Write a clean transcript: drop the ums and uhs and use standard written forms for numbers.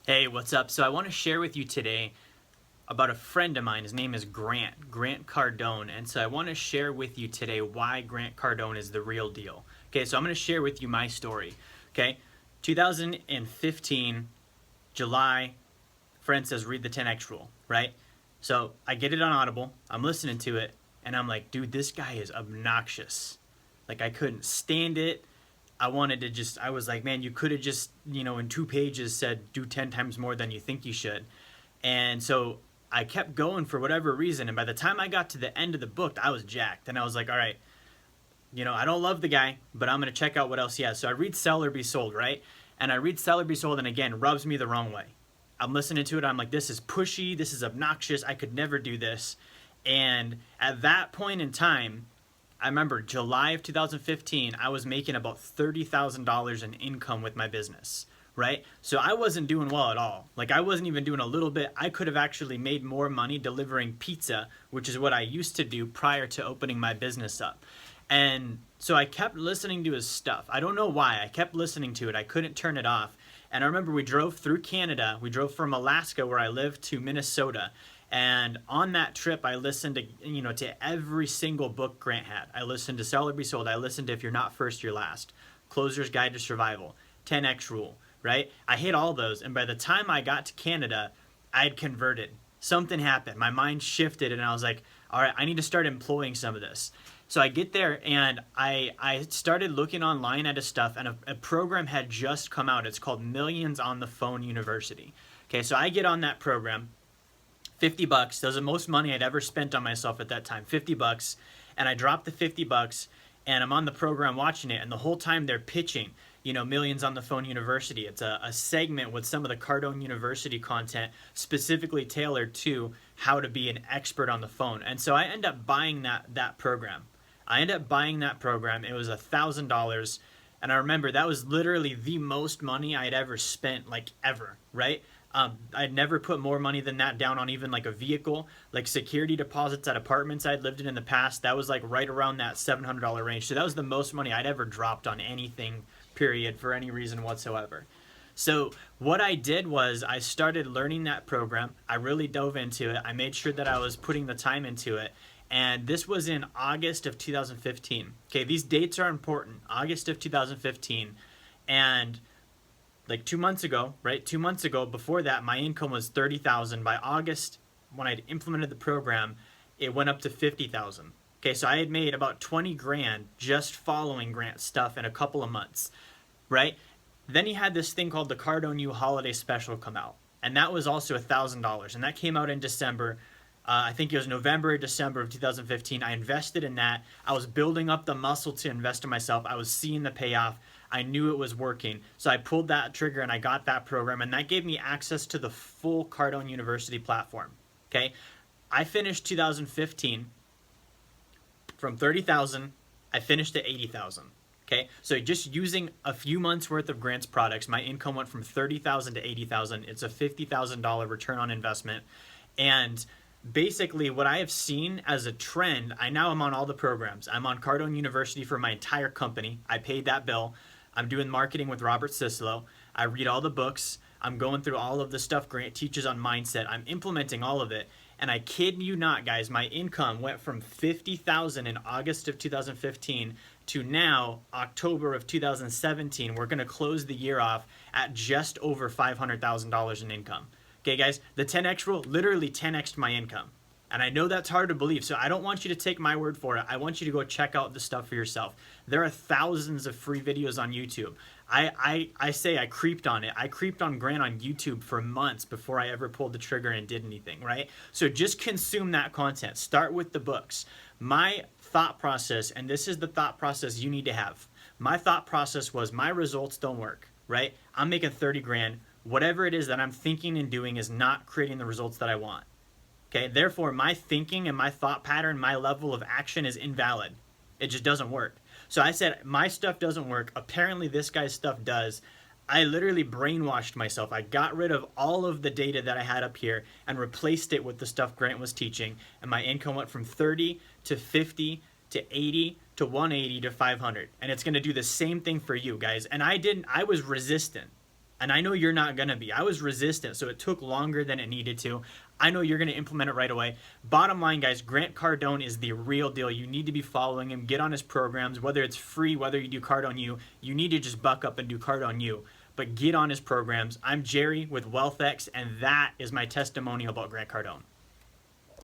Hey, what's up? So I want to share with you today about a friend of mine. His name is Grant Cardone. And so I want to share with you today why Grant Cardone is the real deal. Okay, so I'm going to share with you my story. Okay, 2015, July, friend says, read the 10X rule, right? So I get it on Audible. I'm listening to it, and I'm like, dude, this guy is obnoxious. Like, I couldn't stand it. I was like, man, you could have just, in 2 pages said do 10 times more than you think you should. And so I kept going for whatever reason. And by the time I got to the end of the book, I was jacked. And I was like, all right, I don't love the guy, but I'm going to check out what else he has. So I read Sell or Be Sold, right? And I read Sell or Be Sold, and again, rubs me the wrong way. I'm listening to it. I'm like, this is pushy. This is obnoxious. I could never do this. And at that point in time, I remember July of 2015, I was making about $30,000 in income with my business, right? So I wasn't doing well at all. Like, I wasn't even doing a little bit. I could have actually made more money delivering pizza, which is what I used to do prior to opening my business up. And so I kept listening to his stuff. I don't know why. I kept listening to it. I couldn't turn it off. And I remember we drove through Canada. We drove from Alaska, where I live, to Minnesota. And on that trip, I listened to every single book Grant had. I listened to Sell or Be Sold. I listened to If You're Not First, You're Last, Closer's Guide to Survival, 10X Rule, right? I hit all those. And by the time I got to Canada, I had converted. Something happened. My mind shifted, and I was like, all right, I need to start employing some of this. So I get there, and I started looking online at his stuff, and a program had just come out. It's called Millions on the Phone University. Okay, so I get on that program. $50. That was the most money I'd ever spent on myself at that time. $50. And I dropped the $50, and I'm on the program watching it. And the whole time they're pitching, Millions on the Phone University. It's a segment with some of the Cardone University content specifically tailored to how to be an expert on the phone. And so I end up buying that program. It was $1,000. And I remember that was literally the most money I'd ever spent, like, ever, right? I'd never put more money than that down on even like a vehicle, like security deposits at apartments I'd lived in the past. That was like right around that $700 range. So that was the most money I'd ever dropped on anything, period, for any reason whatsoever. So what I did was I started learning that program. I really dove into it. I made sure that I was putting the time into it. And this was in August of 2015. Okay, these dates are important. August of 2015. And like 2 months ago, right? 2 months ago, before that, my income was $30,000. By August, when I'd implemented the program, it went up to $50,000. Okay, so I had made about 20 grand just following Grant's stuff in a couple of months, right? Then he had this thing called the Cardone U Holiday Special come out, and that was also $1,000, and that came out in December. I think it was November or December of 2015. I invested in that. I was building up the muscle to invest in myself. I was seeing the payoff. I knew it was working. So I pulled that trigger and I got that program, and that gave me access to the full Cardone University platform. Okay. I finished 2015 from 30,000. I finished at 80,000. Okay. So just using a few months worth of Grant's products, my income went from 30,000 to 80,000. It's a $50,000 return on investment. And basically what I have seen as a trend, I now am on all the programs. I'm on Cardone University for my entire company. I paid that bill. I'm doing marketing with Robert Sislow. I read all the books. I'm going through all of the stuff Grant teaches on mindset. I'm implementing all of it. And I kid you not, guys, my income went from $50,000 in August of 2015 to now, October of 2017. We're going to close the year off at just over $500,000 in income. Okay, guys, the 10X rule literally 10X'd my income. And I know that's hard to believe, so I don't want you to take my word for it. I want you to go check out the stuff for yourself. There are thousands of free videos on YouTube. I say I creeped on it. I creeped on Grant on YouTube for months before I ever pulled the trigger and did anything, right? So just consume that content. Start with the books. My thought process, and this is the thought process you need to have. My thought process was my results don't work, right? I'm making 30 grand. Whatever it is that I'm thinking and doing is not creating the results that I want. Okay, therefore my thinking and my thought pattern, my level of action is invalid. It just doesn't work. So I said, my stuff doesn't work. Apparently this guy's stuff does. I literally brainwashed myself. I got rid of all of the data that I had up here and replaced it with the stuff Grant was teaching. And my income went from 30 to 50 to 80 to 180 to 500. And it's going to do the same thing for you guys. And I was resistant. And I know you're not going to be. I was resistant, so it took longer than it needed to. I know you're going to implement it right away. Bottom line, guys, Grant Cardone is the real deal. You need to be following him. Get on his programs. Whether it's free, whether you do Cardone U, you need to just buck up and do Cardone U. But get on his programs. I'm Jerry with WealthX, and that is my testimonial about Grant Cardone.